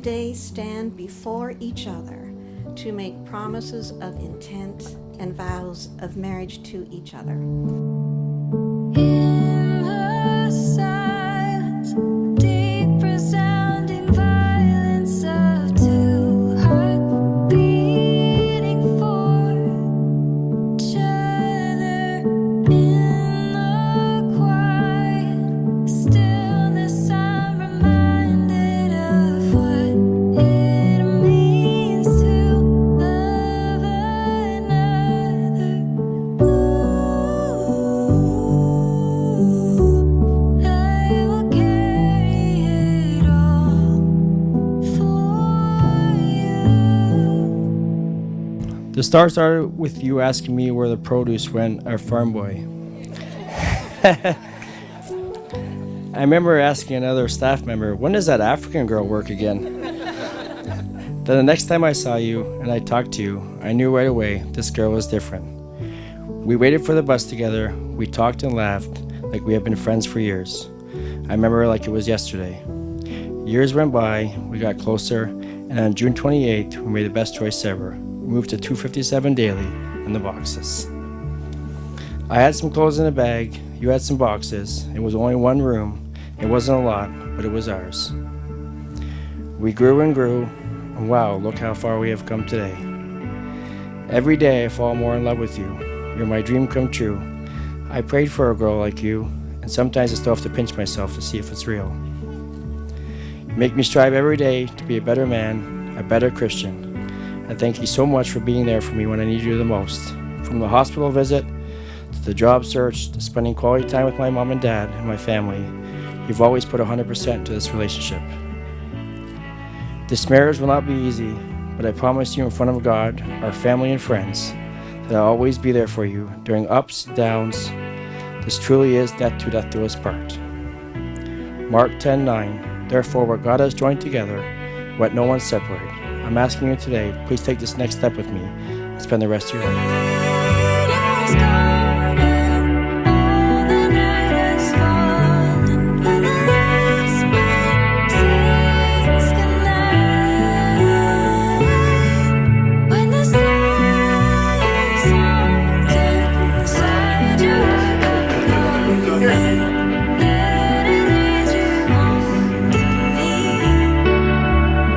today stand before each other to make promises of intent and vows of marriage to each other. In the silence, deep resounding violence of two hearts beating for each other. In the quiet stillness, I'm reminded of what it means to love another. I will carry it all for you. The start started with you asking me where the produce went, our farm boy. I remember asking another staff member, when does that African girl work again? Then the next time I saw you and I talked to you, I knew right away this girl was different. We waited for the bus together, we talked and laughed like we had been friends for years. I remember it like it was yesterday. Years went by, we got closer, and on June 28th, we made the best choice ever. We moved to 257 Daily in the boxes. I had some clothes in a bag, you had some boxes. It was only one room. It wasn't a lot, but it was ours. We grew and grew, and wow, look how far we have come today. Every day I fall more in love with you. You're my dream come true. I prayed for a girl like you, and sometimes I still have to pinch myself to see if it's real. You make me strive every day to be a better man, a better Christian. I thank you so much for being there for me when I need you the most. From the hospital visit, to the job search, to spending quality time with my mom and dad and my family, you've always put 100% into this relationship. This marriage will not be easy, but I promise you in front of God, our family and friends, that I'll always be there for you during ups, downs. This truly is death to us part. Mark 10:9. Therefore, what God has joined together, let no one separate. I'm asking you today, please take this next step with me and spend the rest of your life.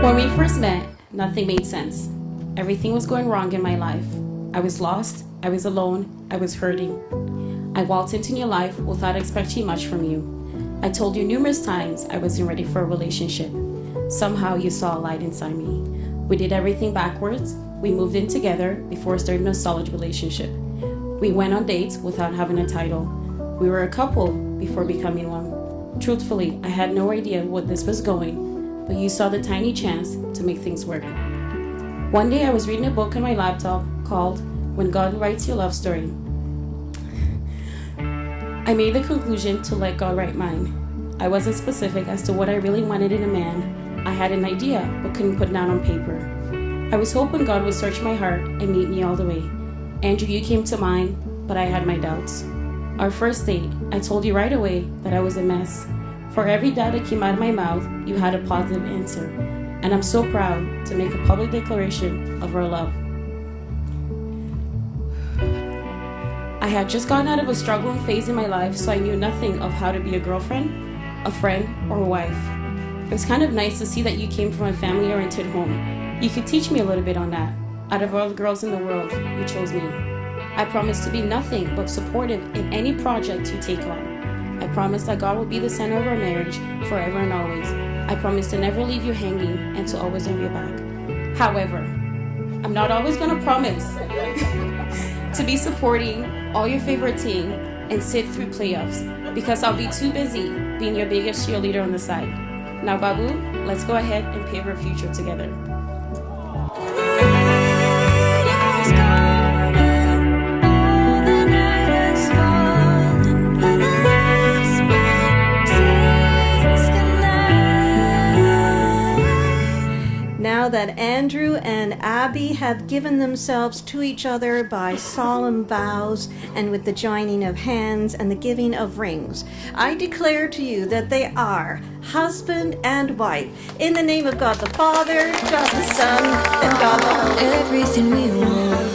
When we first met, nothing made sense. Everything was going wrong in my life. I was lost, I was alone, I was hurting. I walked into your life without expecting much from you. I told you numerous times I wasn't ready for a relationship. Somehow you saw a light inside me. We did everything backwards. We moved in together before starting a solid relationship. We went on dates without having a title. We were a couple before becoming one. Truthfully, I had no idea what this was going, but you saw the tiny chance to make things work. One day I was reading a book on my laptop called When God Writes Your Love Story. I made the conclusion to let God write mine. I wasn't specific as to what I really wanted in a man. I had an idea, but couldn't put it down on paper. I was hoping God would search my heart and meet me all the way. Andrew, you came to mind, but I had my doubts. Our first date, I told you right away that I was a mess. For every doubt that came out of my mouth, you had a positive answer. And I'm so proud to make a public declaration of our love. I had just gotten out of a struggling phase in my life, so I knew nothing of how to be a girlfriend, a friend, or a wife. It was kind of nice to see that you came from a family-oriented home. You could teach me a little bit on that. Out of all the girls in the world, you chose me. I promise to be nothing but supportive in any project you take on. I promise that God will be the center of our marriage forever and always. I promise to never leave you hanging and to always have your back. However, I'm not always going to promise to be supporting all your favorite team and sit through playoffs because I'll be too busy being your biggest cheerleader on the side. Now, Babu, let's go ahead and pave our future together. Now now that Andrew and Abby have given themselves to each other by solemn vows and with the joining of hands and the giving of rings, I declare to you that they are husband and wife. In the name of God the Father, God the Son, and God the Holy Spirit. Everything we want.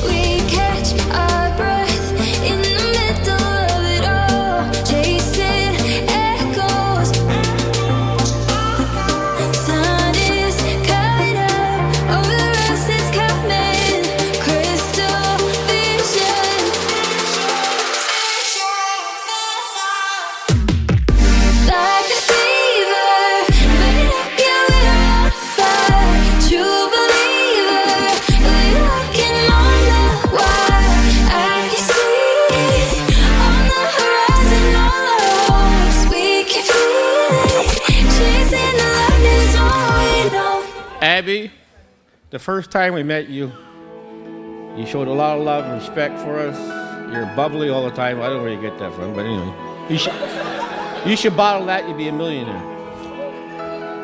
We catch our breath in the middle of it all, chasing echoes. Sun is coming up, over us it's coming. Crystal vision. Like a fever, burn up, yeah, we're on fire. True believer, we're walking on the wire. I can see on the horizon all our hopes. We can feel it, chasing the light is all we know. Abby, the first time we met you, you showed a lot of love and respect for us. You're bubbly all the time. I don't know where you get that from, but anyway. You should bottle that, you'd be a millionaire.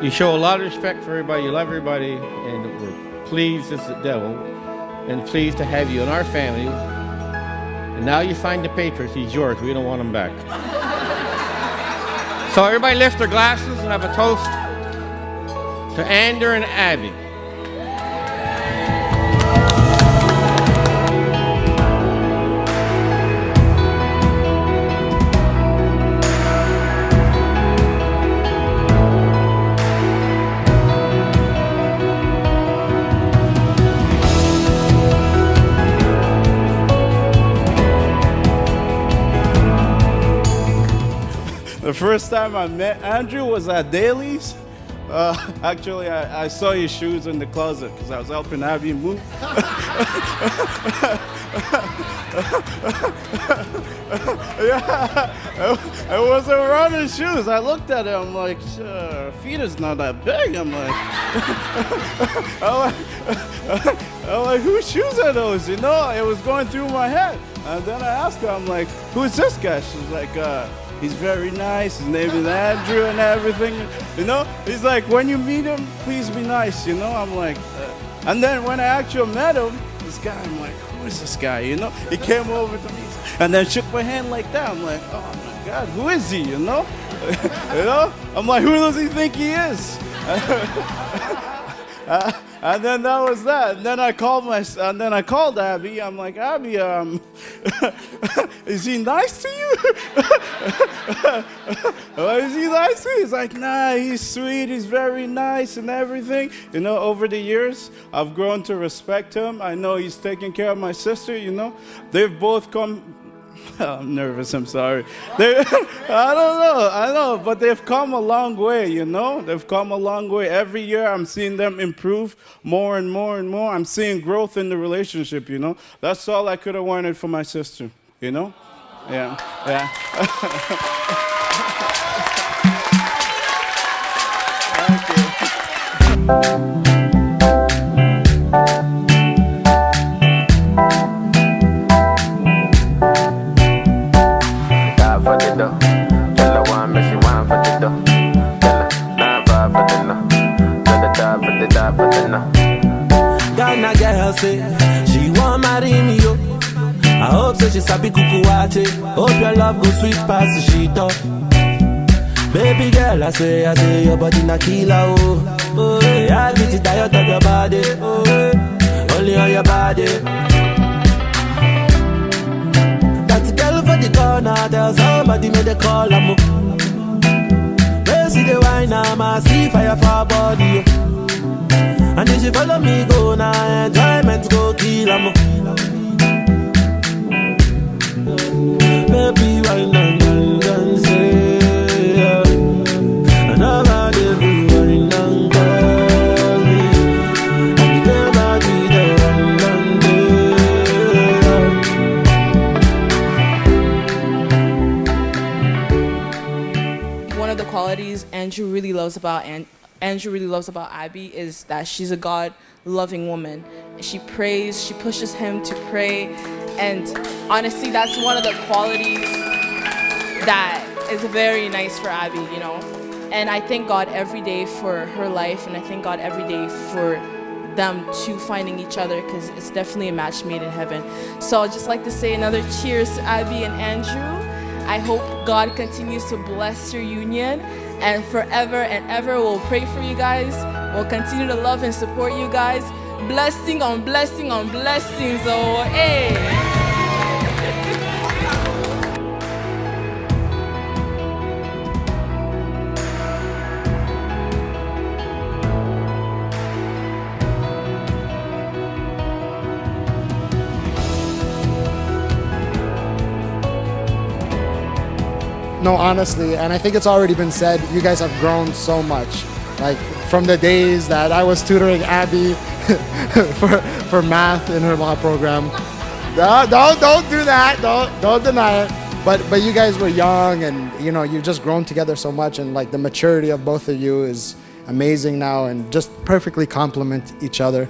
You show a lot of respect for everybody, you love everybody, and we're pleased as the devil, and pleased to have you in our family. And now you find the papers, he's yours, we don't want him back. So everybody lift their glasses and have a toast to Andrew and Abby. The first time I met Andrew was at Daly's. Actually, I saw his shoes in the closet because I was helping Abby move. Yeah, I wasn't running shoes. I looked at it, I'm like, feet is not that big. I'm like, whose shoes are those? You know, it was going through my head. And then I asked her, I'm like, who's this guy? She's like, he's very nice. His name is Andrew and everything. You know, he's like, when you meet him, please be nice. You know, I'm like, and then when I actually met him, this guy, I'm like, who is this guy? You know, he came over to me and then shook my hand like that. I'm like, oh my God, who is he? You know, you know, I'm like, who does he think he is? And then that was that. And then I called Abby. I'm like, Abby, is he nice to you? Is he nice to you? He's like, nah, he's sweet. He's very nice and everything. You know, over the years, I've grown to respect him. I know he's taking care of my sister, you know. They've both come. I'm nervous, I'm sorry. I know, but they've come a long way, you know? They've come a long way. Every year I'm seeing them improve more and more and more. I'm seeing growth in the relationship, you know? That's all I could have wanted for my sister, you know? Yeah. Thank you. Ghana girl say she want marry me yo. I hope so she sabi kukuwache. Hope your love go sweet past the sheet up. Baby girl, I say your body na killer oh. Oh, yeah, I get it tired of your body. Oh, only on your body. That girl for the corner, tell somebody make the call I'm up. See the wine, I see fire for her body. And if she follow me, go now, enjoyment go kill her. Baby, wine and say, another day we wine and call me. And you never did the wine and day. One of the qualities Andrew really loves about Abby is that she's a God-loving woman. She prays, she pushes him to pray, and honestly, that's one of the qualities that is very nice for Abby, you know. And I thank God every day for her life, and I thank God every day for them two finding each other, because it's definitely a match made in heaven. So I'd just like to say another cheers to Abby and Andrew. I hope God continues to bless your union, and forever and ever we'll pray for you guys. We'll continue to love and support you guys. Blessing on blessing on blessings. Oh, hey. No, honestly, and I think it's already been said, you guys have grown so much. Like, from the days that I was tutoring Abby for math in her law program. Don't do that. Don't deny it. But you guys were young, and you know, you've just grown together so much, and like the maturity of both of you is amazing now, and just perfectly complement each other.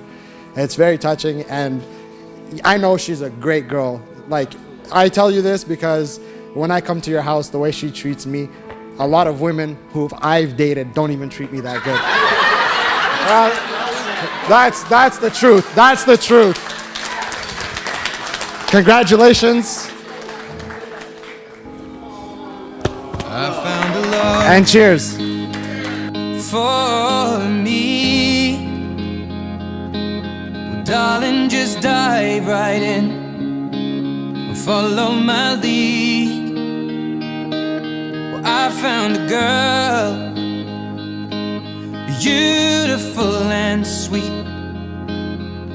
And it's very touching, and I know she's a great girl. Like, I tell you this because when I come to your house, the way she treats me, a lot of women who I've dated don't even treat me that good. That's the truth. That's the truth. Congratulations. I found a love And cheers. for me. Well, darling, just dive right in. Follow my lead. Well, I found a girl, beautiful and sweet.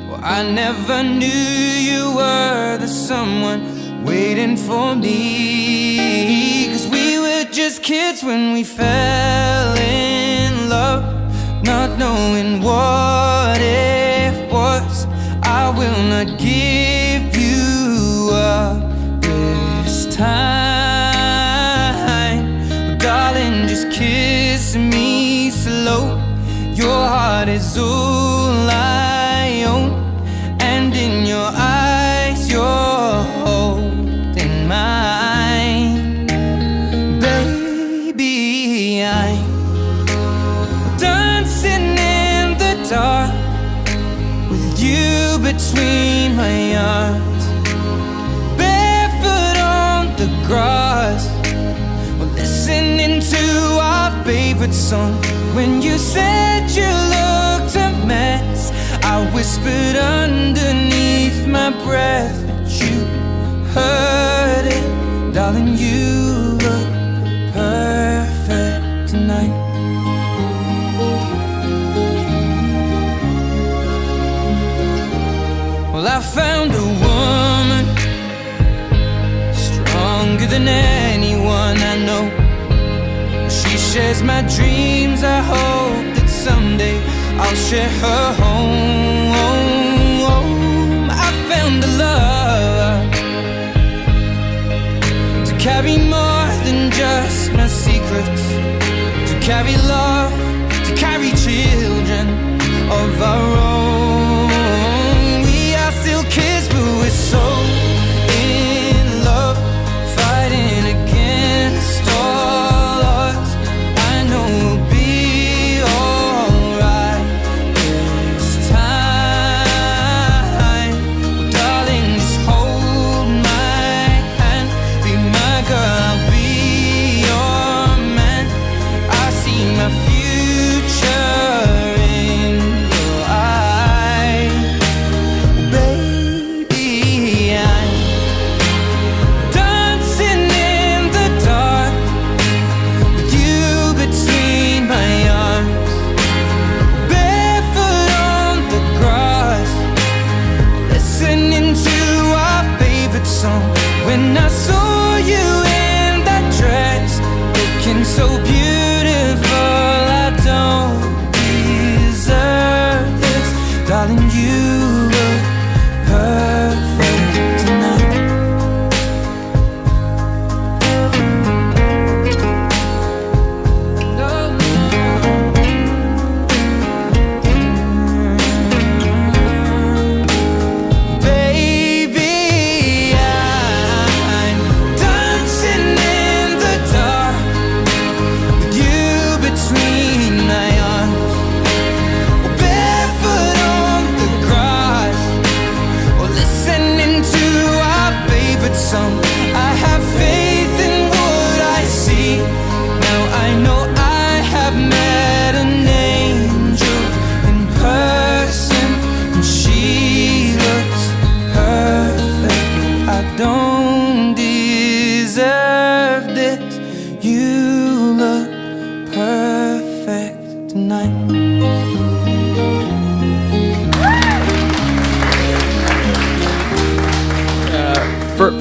Well, I never knew you were the someone waiting for me. 'Cause we were just kids when we fell in love, not knowing what it was. I will not give you up this time. But darling, just kiss me slow. Your heart is all I own, and in your eyes you're holding mine. Baby, I'm dancing in the dark with you between my arms, barefoot on the grass, we're listening to our favorite song. When you said you looked a mess, I whispered underneath my breath, but you heard it. Darling, you look perfect tonight. Well, I found a woman stronger than anyone I know. She shares my dreams. I hope that someday I'll share her home. I found a love to carry more than just my secrets, to carry love, to carry children of our own. We are still kids, but we're so in love, fighting against all odds. I know we'll be alright this time. Darling, just hold my hand, be my girl, I'll be your man. I see my future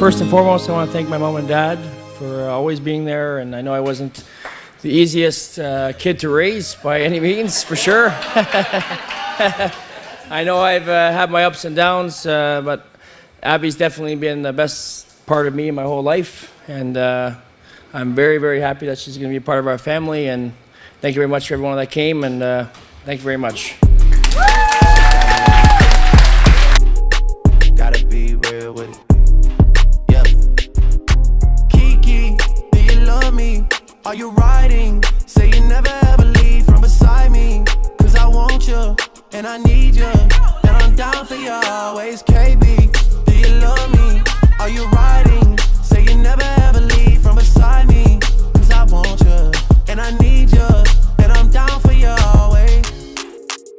First and foremost, I want to thank my mom and dad for always being there, and I know I wasn't the easiest kid to raise by any means, for sure. I know I've had my ups and downs, but Abby's definitely been the best part of me my whole life, and I'm very, very happy that she's going to be a part of our family, and thank you very much for everyone that came, and thank you very much. Gotta be real with it. Yeah. Kiki, do you love me? Are you riding? Say you never ever leave from beside me. Cause I want you, and I need you, and I'm down for you always. KB, do you love me? Are you riding? Say you never ever leave from beside me. Cause I want you, and I need you, and I'm down for you always.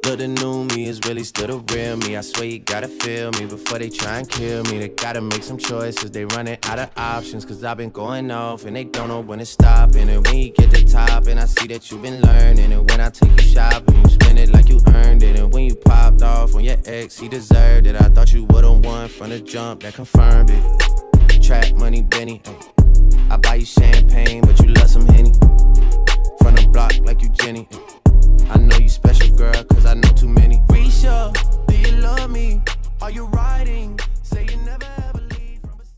Look, the new me is really still the real me. I swear you gotta feel me before they try and kill me. They gotta make some choices, they running out of options. Cause I've been going off and they don't know when to stop. And when you get to top and I see that you've been learning. And when I take you shopping, you spend it like you earned it. And when you popped off on your ex, he deserved it. I thought you would've won from the jump, that confirmed it. Trap money, Benny, ay. I buy you champagne, but you love some Henny. From the block like you Jenny, ay. I know you special, girl, cause I know too many. Risha,